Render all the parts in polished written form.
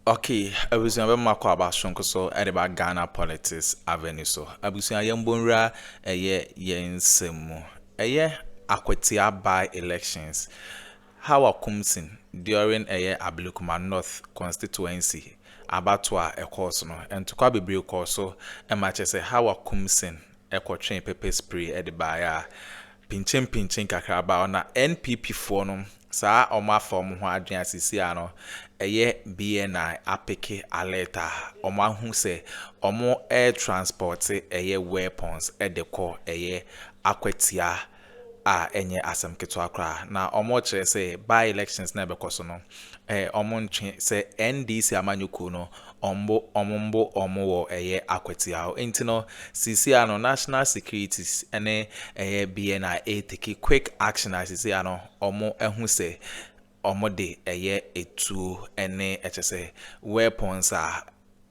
Okay, abusuan bɛ mako abasonko so ɛde Ghana politics avenue so. Abusuan yɛn bonra ɛyɛ yɛn nsɛm mu. Ɛyɛ Akwatia by-elections. How Kumsin during ɛyɛ Ablekuma North constituency abato a ɛkɔɔ so no. Ntokwa bebree kɔɔ so ɛma kyerɛ sɛ how Kumsin ɛkɔtwɛn pepper spray ɛde baeɛ a pinchen kakra ba na NPP foɔ no saa ɔmo afa ɔmo ho adwene asisi ano ɛyɛ BNI apeke alert a ɔmo ahu sɛ ɔmo air transport ɛyɛ weapons ɛde kɔ ɛyɛ Akwatia a ɛnyɛ asɛm ketewa koraa na ɔmo kyerɛ sɛ by elections na ɛbɛkɔ so no ɔmo ntwe sɛ NDC amanyɔkuo no ɔmo wɔ ɛyɛ Akwatia o enti no sisi ano national securities ɛne ɛyɛ BNI take quick action asisi ano ɔmo ɛho sɛ ɔmo de ɛyɛ etuo ɛne ɛkyɛ sɛ weapons a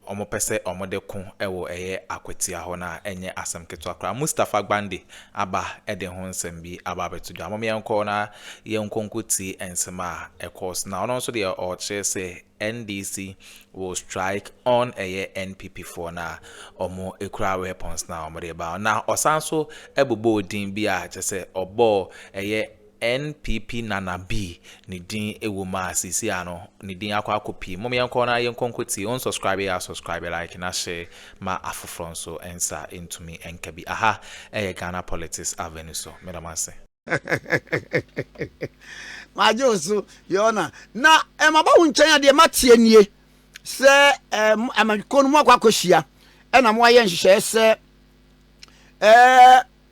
ɔmo pɛsɛ ɔmo de ko ɛwɔ ɛyɛ Akwatia hɔ na ɛnyɛ asɛm ketewa koraa Mustafa Gbande aba ɛde ho nsɛm bi aba abɛto dwa ɔmo yɛnkɔ na yɛnkɔ ti nsɛm a ɛkɔ so na ɔno nso deɛ ɔkyerɛ sɛ NDC will strike on ɛyɛ NPP for na ɔmo ekura weapons na ɔmo de ba na ɔsan so ɛbobɔ odin bi a kyerɛ sɛ ɔbɔ ɛyɛ NPP Nana B ni din ewo ma sisi ano ni din akwakopi mom yanko na yenkonkoti on subscribe like na share ma afofro nso ensa intumi enkabi aha Ghana politics avenue so medamase majoso yona na maba wo nchen ade matie nie se amakonu mu akwakohia na mo aye nhyehyɛ se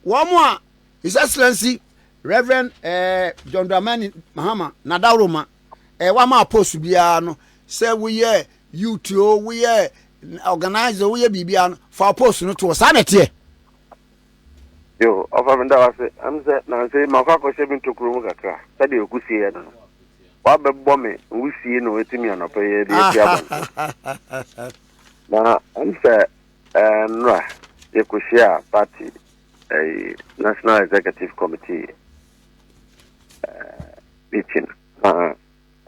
wo mo a His Excellency Reverend John Dramani Mahama na Akroma wa ma post bia no say we youth o we organizer we bibia no for post no to sa na tie yo ofamenda wase am say na say makwa she bin tokuru kakra say de okusie no wa bebbo me wusie no etimi anopa ye de bia na am say nra ekusia party National Executive Committee meeting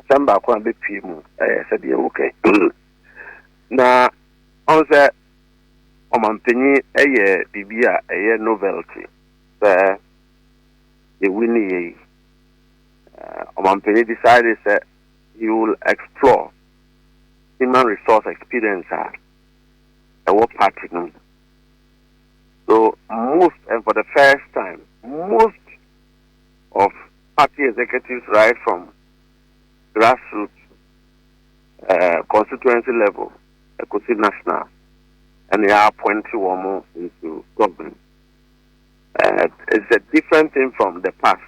samba kwa be mu said ye okay na on say omampenyi bibia novelty ye wini ye omampenyi decided that he will explore human resource experience what party no. So most, and for the first time, most of party executives right from grassroots, constituency level, national, and they are appointed one into government. It's a different thing from the past.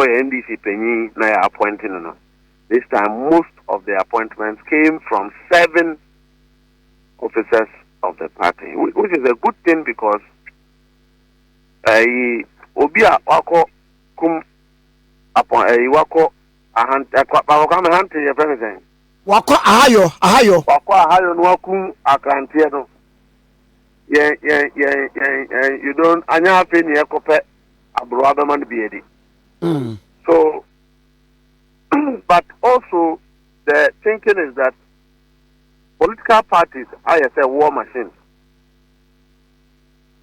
NDC penny na appointing. This time, most of the appointments came from 7 officers of the party, which is a good thing because obia wako kum upon wako ahante your president wako ahayo no wakum akrantie no you don't anya afi ne ekope abro abaman biedi so but also the thinking is that political parties are as a war machine.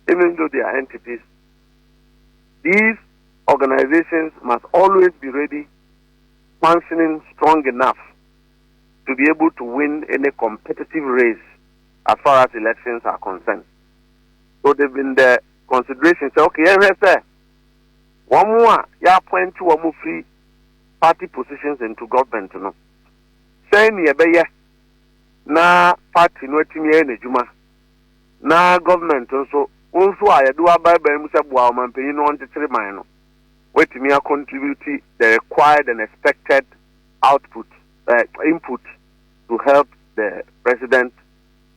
Even though they are entities, these organizations must always be ready, functioning strong enough to be able to win any competitive race as far as elections are concerned. So they've been the consideration. Say, okay, one more, you appoint to one more free party positions into government. No, saying na party no etimi na juma na government also I do ababa mu se boa manpanyi no ontetere man no wetimi contribute the required and expected output input to help the president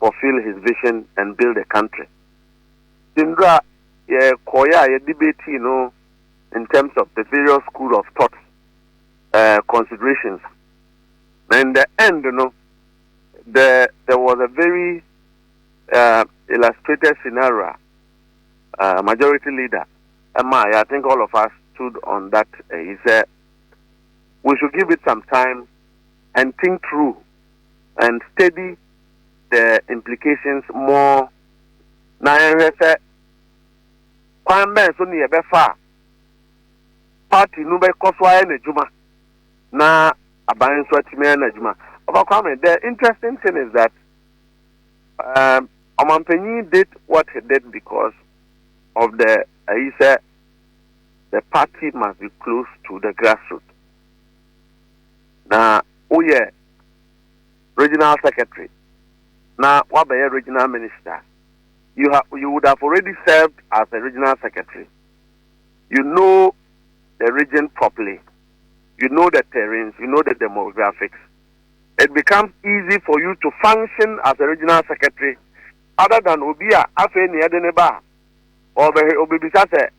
fulfill his vision and build a country. Sindra koya debate in terms of the various school of thought considerations. And in the end there was a very illustrated scenario. Majority leader, I think all of us stood on that. He said, we should give it some time and think through and study the implications more. Now, I say, so near Befa party no be koswa na juma na aban so atime na juma. The interesting thing is that Omanpenyi did what he did because of the he said the party must be close to the grassroots. Now, regional secretary. Now, what be a regional minister? You would have already served as a regional secretary. You know the region properly. You know the terrains. You know the demographics. It becomes easy for you to function as a regional secretary, other than Obia Afeni Adeneba or Obibisase,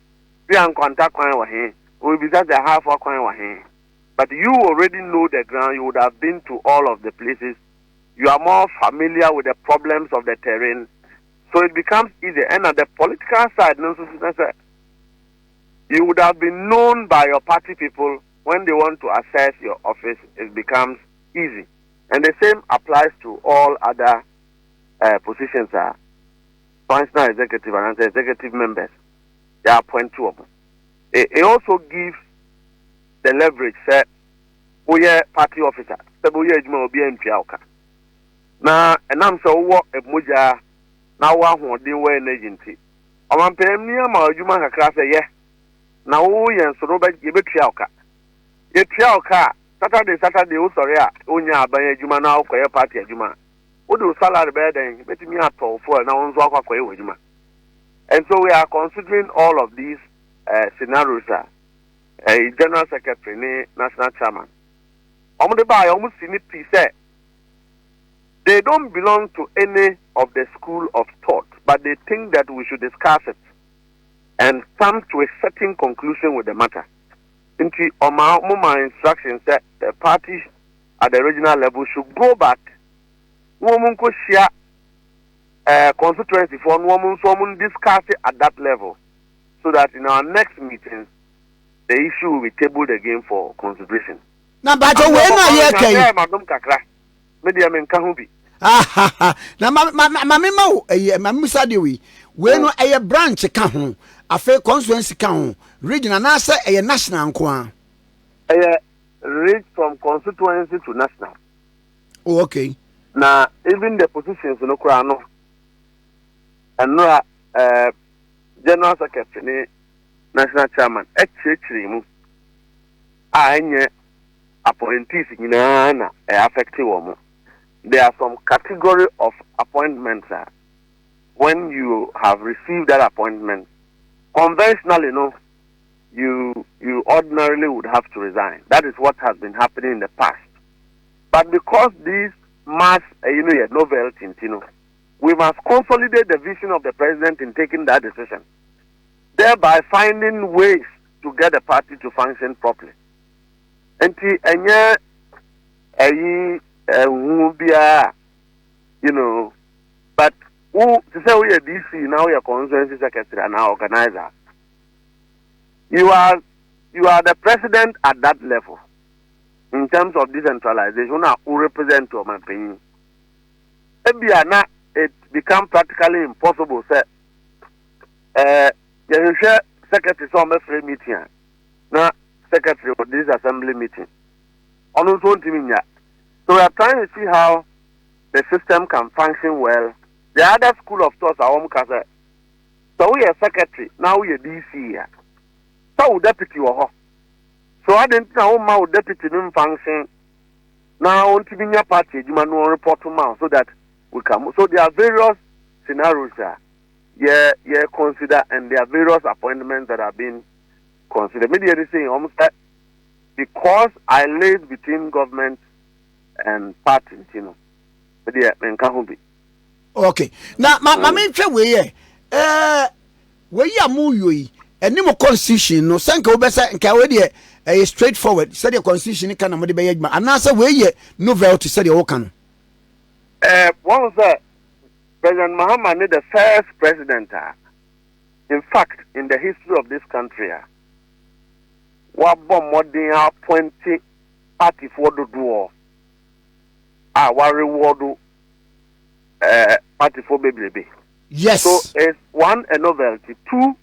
Bian contact coin wahe, Obibisase half or coin wahe. But you already know the ground. You would have been to all of the places. You are more familiar with the problems of the terrain. So it becomes easy. And at the political side, you would have been known by your party people when they want to assess your office. It becomes easy. And the same applies to all other positions. Functional executive and executive members. They are appointed to them. It also gives the leverage. Say, we are party officer. We are now, and I'm so what a muja. Now, one who did wear an agency. I'm paying me a Majuma class a year. Now, we and so Robert give a trialka. A trialka, Saturday, oh, sorry, Unya by a Juma now, quay party a Juma. What do salary bed and let me at all for now on Zaka quay with Juma. And so we are considering all of these scenarios. A general secretary, national chairman. On the by almost in it, he said. They don't belong to any of the school of thought, but they think that we should discuss it and come to a certain conclusion with the matter. Into my instructions that the parties at the regional level should go back. Woman could share constituency for woman discuss it at that level, so that in our next meeting the issue will be tabled again for consideration. Now, but when I Madam Kakra. Media men kahubi. Na mama Sadiwi, we no a branch kahu, a fair constituency kahu, regional nasa a national kwa. Reach from constituency to national. Oh, okay. Now, even the positions no krano, and no general secretary, national chairman, actually, I appointees in an effective woman. There are some category of appointments when you have received that appointment, conventionally, you ordinarily would have to resign. That is what has been happening in the past. But because these mass, novelty, we must consolidate the vision of the president in taking that decision, thereby finding ways to get the party to function properly. And but who to say we are DC now, we are constituency secretary and our organizer. You are the president at that level in terms of decentralization. Now, who represent to my opinion? It becomes practically impossible. Say, the secretary some free meeting, now secretary of this assembly meeting. On whose own team. So we are trying to see how the system can function well. The other school of thought are Omkasa. So we are secretary, now we are DC here. So deputy or so I didn't know how deputy didn't function. Now on Tibinia party, you man report to mouth so that we come. So there are various scenarios here. Yeah, consider, and there are various appointments that have been considered. Maybe anything almost because I laid between government and parties, but yeah, okay. Now, my main way, we are moving, and no more constitution, no sanko besa and Kawadia, a straightforward, said your constitution can be made, and answer way, no veil to say the Okan. One was that President Mahama made the first president, in fact, in the history of this country, what bomb what they are 20 party for the door. our reward party for baby. Yes. So it's one, a novelty. Two,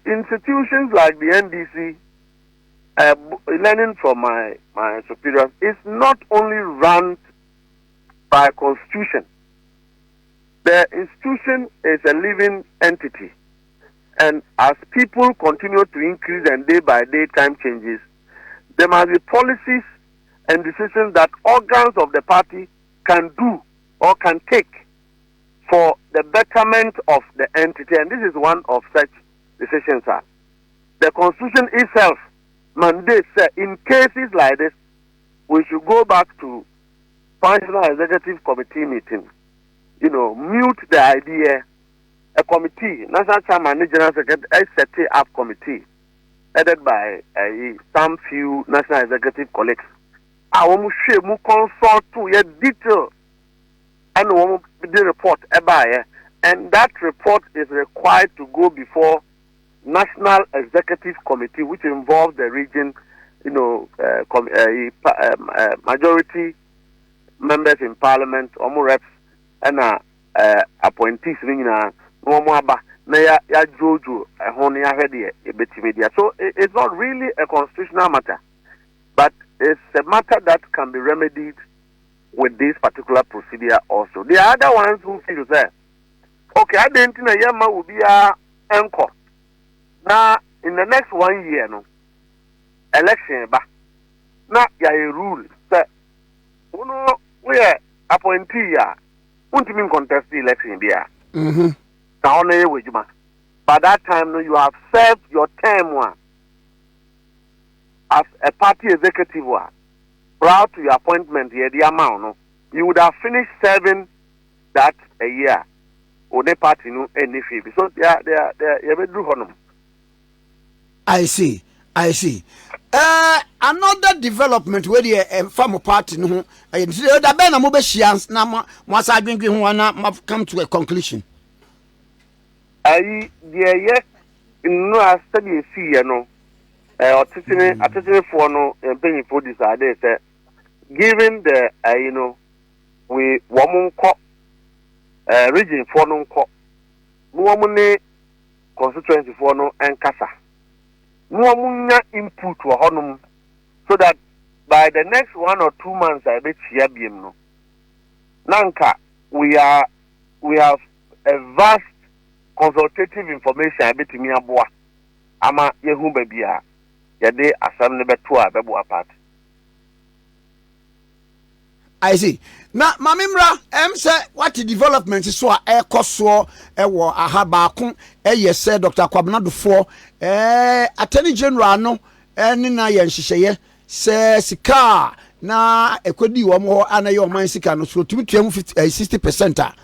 institutions like the NDC, learning from my superiors, is not only run by constitution. The institution is a living entity. And as people continue to increase and day by day time changes, there must be policies and decisions that organs of the party can do or can take for the betterment of the entity. And this is one of such decisions. The Constitution itself mandates that in cases like this, we should go back to Functional Executive Committee meeting. Mute the idea. A committee, National Chairman and General Secretary, set up committee headed by some few National Executive colleagues. I want to consult to a detail and the report and that report is required to go before National Executive Committee, which involves the region, majority members in Parliament, reps, and appointees. So it's not really a constitutional matter, but it's a matter that can be remedied with this particular procedure also. The other ones who feel that, okay, I didn't know Yama will be a anchor. Now, in the next 1 year, no election, but not a rule that we are appointee, won't mean contest the election there. By that time, you have served your term as a party executive. Prior to your appointment here, the amount you would have finished serving that a year. Or the party no any fee. So they are I see. Another development where the farmer party no the ben na mo be shians na mo adwendwe ho na come to a conclusion. The yes no as study see no attention for no penny for this idea say given the we woman region for no woman constituency for no and kasa no input to honum so that by the next 1 or 2 months I bet biem no nanka we have a vast consultative information I bet me aboa ama yehu babia yade asam ne beto a bebo apart. I see. Now, Mamimra, say what the development is so a coso a habakun yes said Dr. Kwabnado for Attorney General no nina yen shisheye say sika na ekwedi wo mo anaye o man sika no so tumi 60%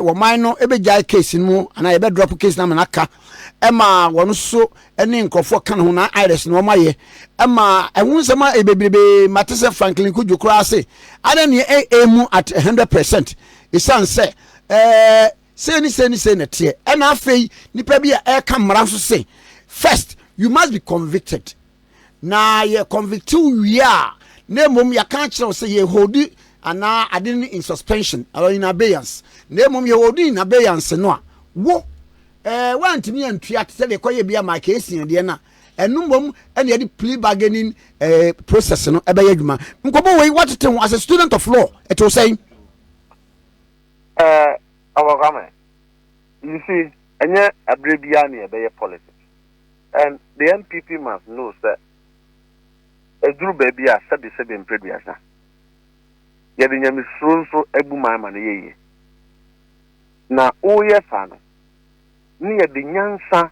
wo man no ebejai case no ana ebe drop case na manaka ema wono so ene nkofo kan ho na iris no maye ema ehunsema ebebrebe matese Franklin kujukura ase ana ne emu at 100% isan say say na tie ena afei nipa bia e ka mra so say first you must be convicted na ye convict we are na mom ya kan kire say ye hold ana adin in suspension or in abeyance na mom ye hold in abeyance no a wo want me and triat say the koye bia ma case de na enumom ene the plea bargaining process no ebe yadwuma nkobo we what to as a student of law it was saying Akroma, you see enye abrebia na ebe politics and the NPP must know that eduru baby a sabi mpreduasa ye de nyame so ebu mama na yeye na oye fa no ni ye de nyansa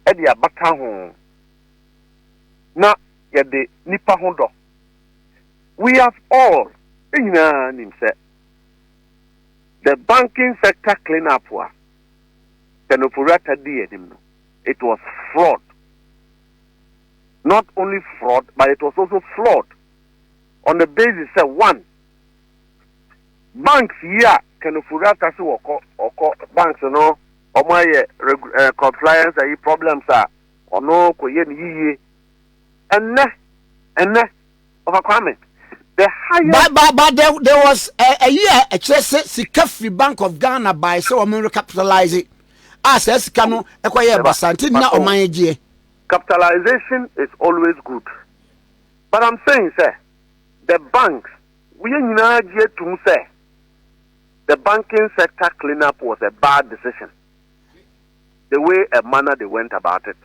e de abaka ho na ye de nipa ho do we have all ina nim say the banking sector clean up it was fraud. Not only fraud, but it was also flawed on the basis that one, banks here can ofurata so or banks no or my compliance problems are or no koyen ye and of a comment. The highest. But there was a year a Sika Free Bank of Ghana by so recapitalize it. As Escano, Equia Basanti, now on my G. Capitalization is always good. But I'm saying, sir, the banks, we are not yet to say the banking sector cleanup was a bad decision. The way a manner they went about it.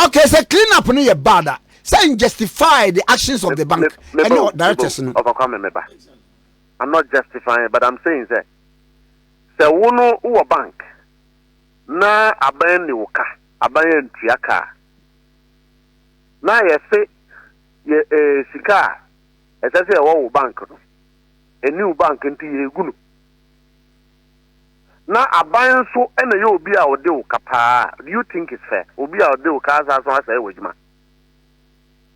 Okay, so cleanup no bad. Saying justify the actions of the bank. I'm not justifying, but I'm saying that the one who a bank na aban ni woka aban ntuaka na ye say ye sika esase e wo bank no a new bank nti ye gunu na aban so ena ye obi a ode wo kapa. Do you think it's fair? Obi a ode wo ka so asa e wajuma.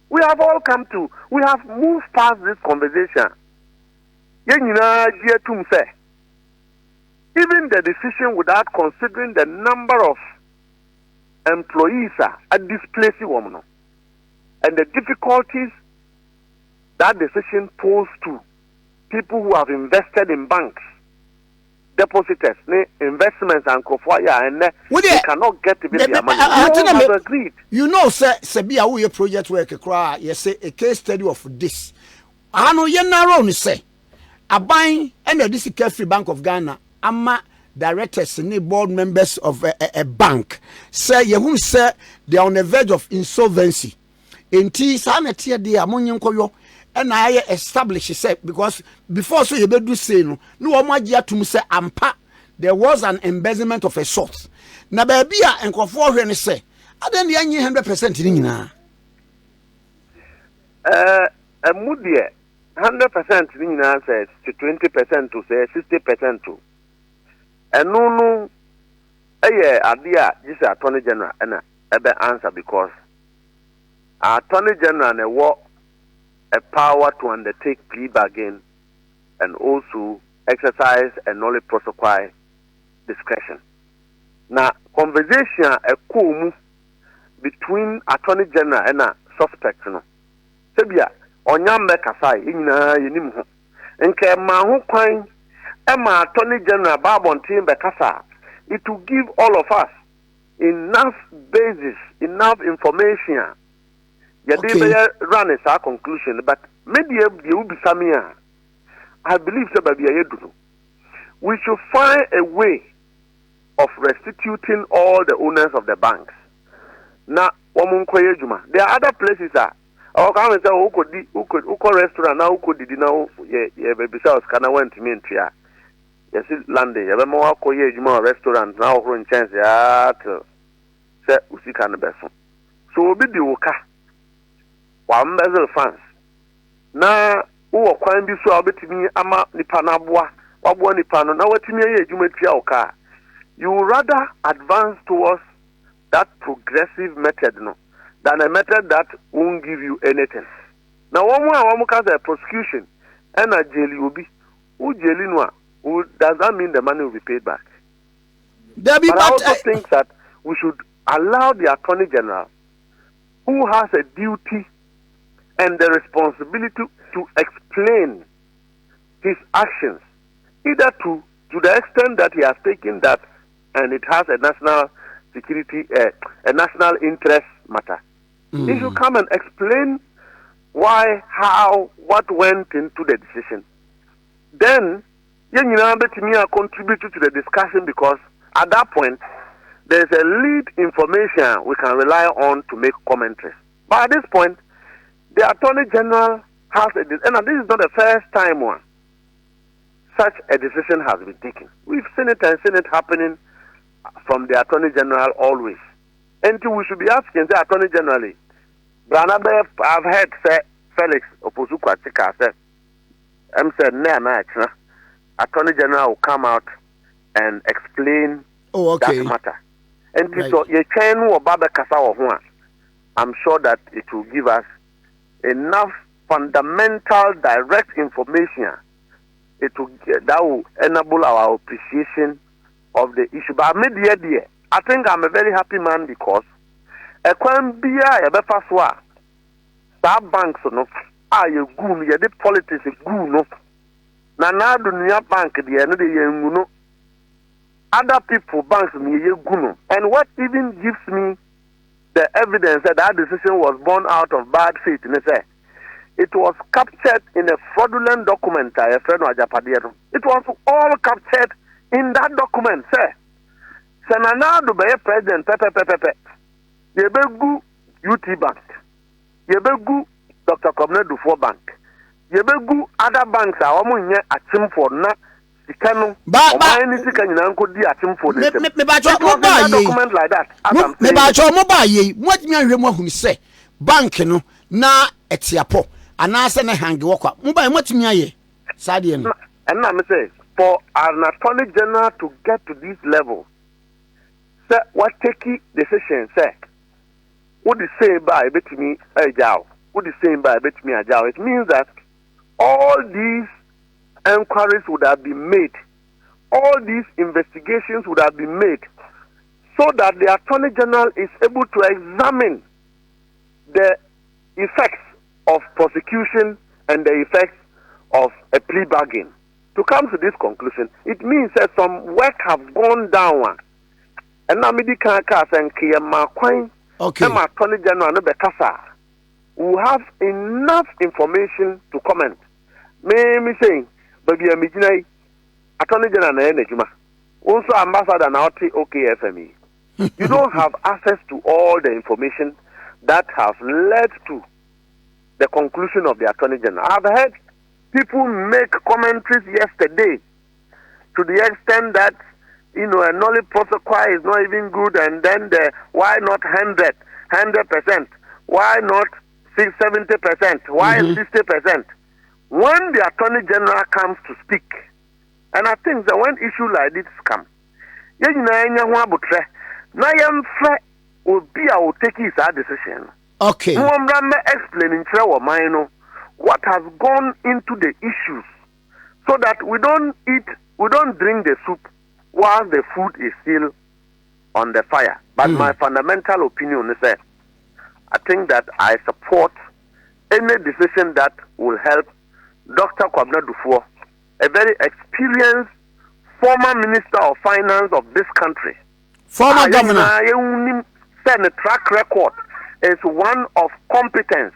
We have all come to, we have moved past this conversation. Even the decision without considering the number of employees are displacing women and the difficulties that decision posed to people who have invested in banks, depositors, investments, and Akwatia, and they cannot get even their money. You have agreed. You know, sir, Sabia, we project work cry. You say a case study of this. I know you narrow say a buying and a NDC Free Bank of Ghana. Ama directors and board members of a bank say you won't say they are on the verge of insolvency. In T. Sanity, the ammonium koyo. And I establish say because before so you do say no omagia to say ampa there was an embezzlement of a sort. Na baby and Akuffo when say I then the 100% in na. A mudie 100% in na says to 20% to say 60% to. And no idea this Attorney General and a answer because Attorney General and a war a power to undertake plea bargain and also exercise a knowledge protocol discretion. Now, conversation a cool between Attorney General and a suspect. No, Sebia, Onyambe Kasai, Ina Yenimu, and Kemahu Quine, Emma Attorney General Babon Team Bekasa, it will give all of us enough basis, enough information. Okay. Run is our conclusion, but maybe you will be Samia. I believe so. We should find a way of restituting all the owners of the banks. Now, there are other places that our government say who could restaurant now who could now baby house can I went to me and tria. Yes, London. You have more restaurant now for in chance to say we can the best. So be the woka. One bezel fans. Na uwa kwambi so abetimi ama nipa na boa wabua nipa no na watimi ye adwumatua oka. You rather advance towards that progressive method no than a method that won't give you anything. Now one cause a prosecution and a jail obi who jail no does that mean the money will be paid back? But I also think that we should allow the Attorney General who has a duty and the responsibility to explain his actions, either to the extent that he has taken that and it has a national security, a national interest matter. He should come and explain why, how, what went into the decision. Then, contribute to the discussion because at that point, there is a lead information we can rely on to make commentaries. But at this point, the Attorney General has and this is not the first time such a decision has been taken. We've seen it and seen it happening from the Attorney General always. And we should be asking the Attorney General, I've heard Felix Opozukwa Chika said, Attorney General will come out and explain that matter. And so I'm sure that it will give us enough fundamental direct information that will enable our appreciation of the issue. But I think I'm a very happy man because a crime be a banks no you goon, you did politics, goon, no. Now, do New Bank, the end of the year, no. Other people, banks, me, you goon. And what even gives me the evidence that that decision was born out of bad faith, it was captured in a fraudulent document. It was all captured in that document, sir. Senanado be president, Yebegu UT Bank, Yebegu Dr. Kobne Dufo Bank, Yebegu other banks are almost a team for na Sikano, but any Sikan could be a team for the document like that. What me and say, bank no na etiapo, and I send a hang walk up. What me Sadian. And I'm say for an attorney general to get to this level, sir, what take decision, sir? What is saying by bet me a jow? What is saying by bet me a jow? It means that all these inquiries would have been made, all these investigations would have been made, so that the Attorney General is able to examine the effects of prosecution and the effects of a plea bargain. To come to this conclusion, it means that some work have gone down. And now, medical cars and Kiyama okay. Attorney General will have enough information to comment. Me saying, baby, I'm Attorney General Nejuma. Also, Ambassador Naughty OKFME. You don't have access to all the information that has led to the conclusion of the Attorney General. I've heard people make commentaries yesterday to the extent that, a nollie protocol is not even good, and then why not 100%? Why not 70%? Why 60%? When the Attorney General comes to speak, and I think that when issues like this come, will take his decision. Okay. Explaining what has gone into the issues, so that we don't drink the soup while the food is still on the fire. But my fundamental opinion is that I think that I support any decision that will help Dr. Kwabena Dufo, a very experienced former Minister of Finance of this country. Former governor. The track record is one of competence.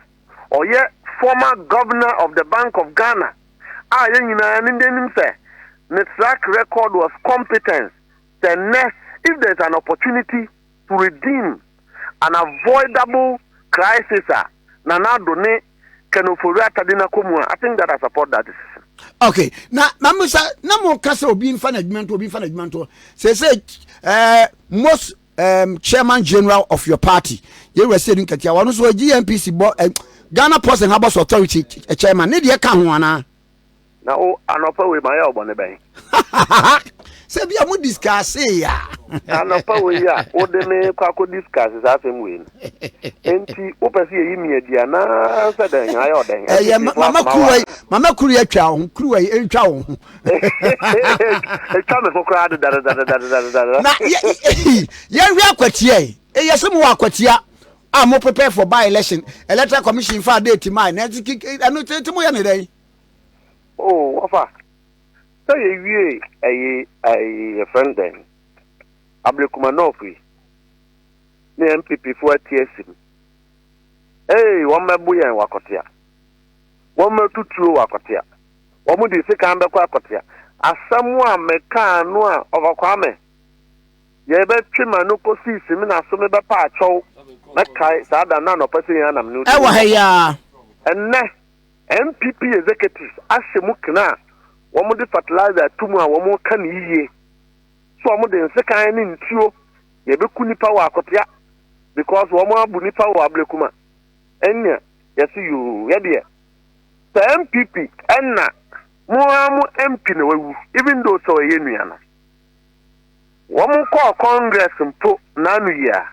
Or yet, former governor of the Bank of Ghana. The track record was competence. The next, if there's an opportunity to redeem an avoidable crisis, I think that I support that decision. Okay. Now, Mamusa, no more castle being management. Say, most chairman general of your party, you were saying that you are also a GMPC, Ghana Post and Harbour Authority chairman. Nidia Kahuana. Now, I'm not with my elbow. Say, we are discuss. I'm not with ya. What the name could discuss is as him win. And she opens here immediately. And I said, I order. Mamma Kuria Chow, Kruay, Chow. A common for crowd. Yeah, we are quite ye. Yes, some more Akwatia. I'm more prepared for by-election. Electoral Commission for day to mine. I know to me any day. Oh, what? So you a friend then. Ablekumanofri. The NPP for TSM. Hey, one mabuya and Wakotia. One more to true Wakotia. One would you say Wakotia? As someone may can of a kwame. Ye bet Chima no posi simina sumeba pacho. Makai Sada none of Persian and New. And ne NPP executives Ashimukna. One more fertilizer, 2 more, 1 more can ye. So I'm the second in two. You be kunipa wa kotia because 1 more bunipa wa blekuma. Enya, yes you, yeah. The MPP, enna, more MP no, even though so a union. 1 more call Congress and put none year.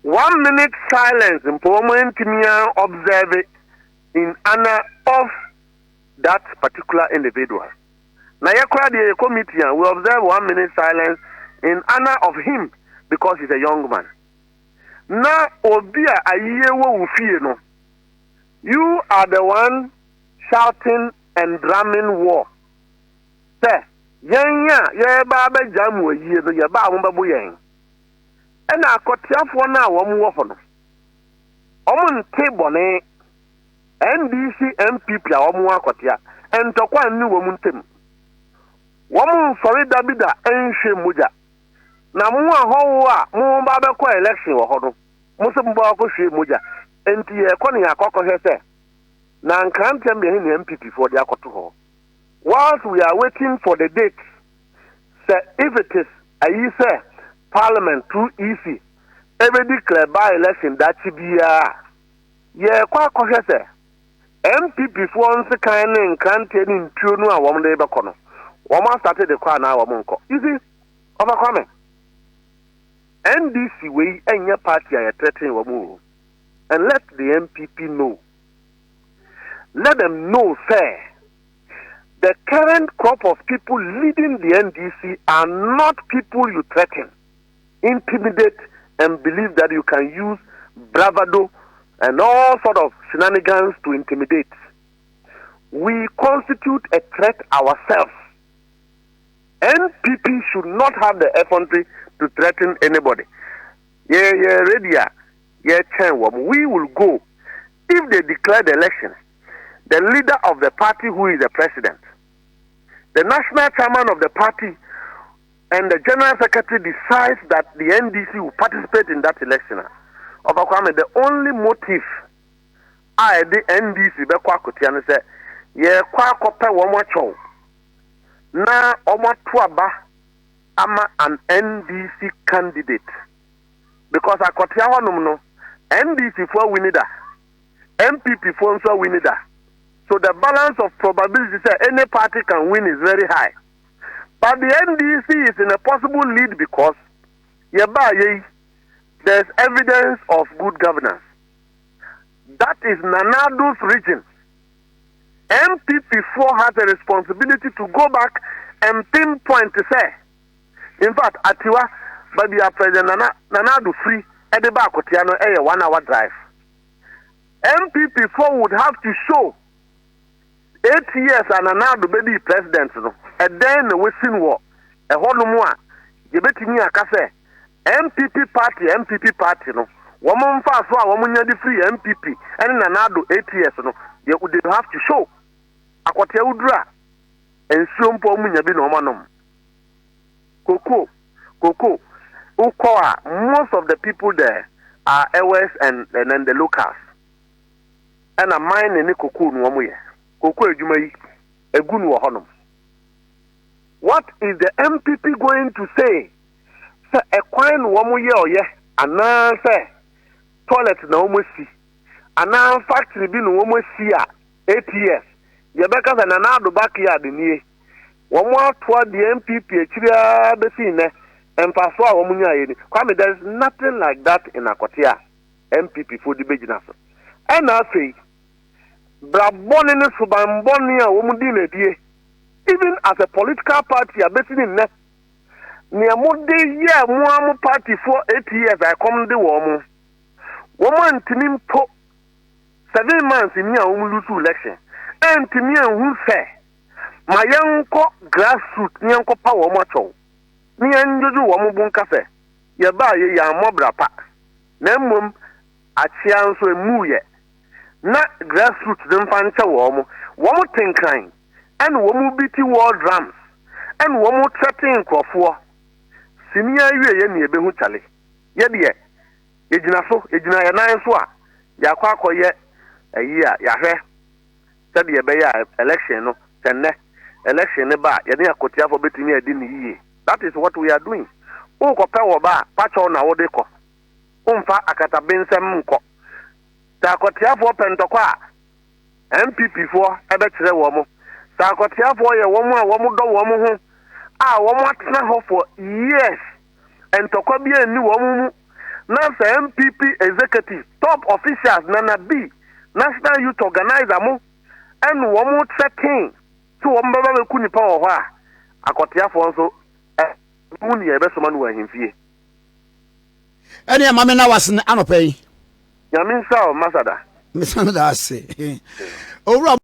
1 minute silence and moment to observe it in honor of that particular individual. Now, the committee will observe 1 minute silence in honor of him because he's a young man. Now, Obia a year will fear no. You are the one shouting and drumming war. Say, yeah, Baba Jamu, ye, the Yabba Buyen. And I got for now, one waffle. On table, NDC NPP, Akwatia, and Tokwa new woman Tim. Woman sorry, Dabida, and Shemuja. Na mu ahowa mu ba be kwa election wo hodo musum ba ko hwe moja enti e kwani akoko hwese na nkrantem be hin MPP for the akoto ho whilst we are waiting for the date say if it is ayi say parliament through EC ebe declare by election that bia ye kwa ko hwese MPP for nse kan ne nkrante ni ntuo no a wo mde be kono wo ma started the kwa na wo nko you see overcome NDC way any party are threatening Wamu. And let the NPP know. Let them know, sir, the current crop of people leading the NDC are not people you threaten, intimidate, and believe that you can use bravado and all sort of shenanigans to intimidate. We constitute a threat ourselves. NPP should not have the effrontery to threaten anybody. Yeah, ready. We will go. If they declare the election, the leader of the party who is the president, the national chairman of the party, and the general secretary decides that the NDC will participate in that election. Of Akroma, the only motive I the NDC be kwa Akwatia say, ye kwa kope womo na omo tuaba ama an NDC candidate because Akwatia honum no NDC for win that MPP for so win that so the balance of probability say any party can win is very high but the NDC is in a possible lead because there's evidence of good governance that is Nanado's region. MPP4 has a responsibility to go back and pinpoint to say in fact, Atiwa, but the President Nanado free at the back of Tiano a 1 hour drive. MPP4 would have to show 8 years and Nanado baby president, and then the Western war, a whole more. You bet me a case MPP party, no. Woman fast, woman the free MPP, and Nanado 8 years, no. You would have to show Akwatia Udra and Sumpo Munya no manum. Koko, Ukoa, most of the people there are Ewes and then the locals. And a mine in Koko Nwamuye. Koko Ejumai, a good honum. What is the MPP going to say? Say a coin Wamuye or ye, and now say toilet no mercy. And now factory bin almost see 8 years. Yabeka and another backyard in ye. One more toward the MPP, Besine, and Paswa Wamunya. Kwame, there is nothing like that in Akwatia. MPP for the business. And I say, Braboni Subambonia, Womudine, even as a political party, a betting in net. Near Mode, yeah, one party for 8 years, I come the woman. Woman to him 7 months in your own lose election. And to me, who say, my uncle grassroots, Nyanko power macho. Me and you do one cafe. Ya buy ya mobrapa. Nemum, a chance to muye. Not grassroots, them fancha woman. One more thing kind. And one more beating war drums. And one more threatening Akuffo. Senior ye behu chale. Yet, Ejina ya na so a ya kwa koye ayi a ya hwe said ye be ya election no tenne election ne ba ye ne Akwatia for betimi adi ni yiye. That is what we are doing. O ko pe wo ba pacho na wo de ko umfa akata bensem nko ta Akwatia for pentokwa MPP for ebe kire wo mo ta Akwatia for ye wo mo a wo mo do wo mo ho a wo mo atena ho for years entokwa bi ani wo mo now, MPP executive, top officials, Nana B, National Youth Organizer, and one more setting to one baby kuni power. Akwatia for so, Muni, a best man who are in fear. Any mamma was an anopay. Yamin Sao, Masada. mesana da ase owura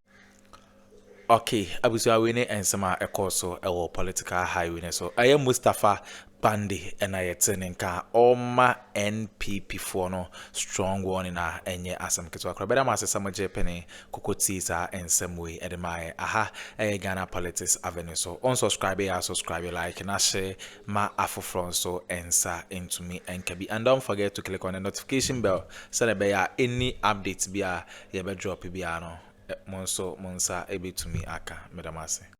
Okay, abusia we ne ensema ekoso ewo political highway so aye Mustafa Bandi and I nka oma NPP for no strong one na enye asem keto akra beda ma sesa moje pene kokoti sa ensem we edema aha Ghana Politics Avenue so unsubscribe ya subscribe like na share ma afofron so ensa into me enkabi and don't forget to click on the notification bell so that be any updates bia ye be drop bia no monsa ebe to me aka medamase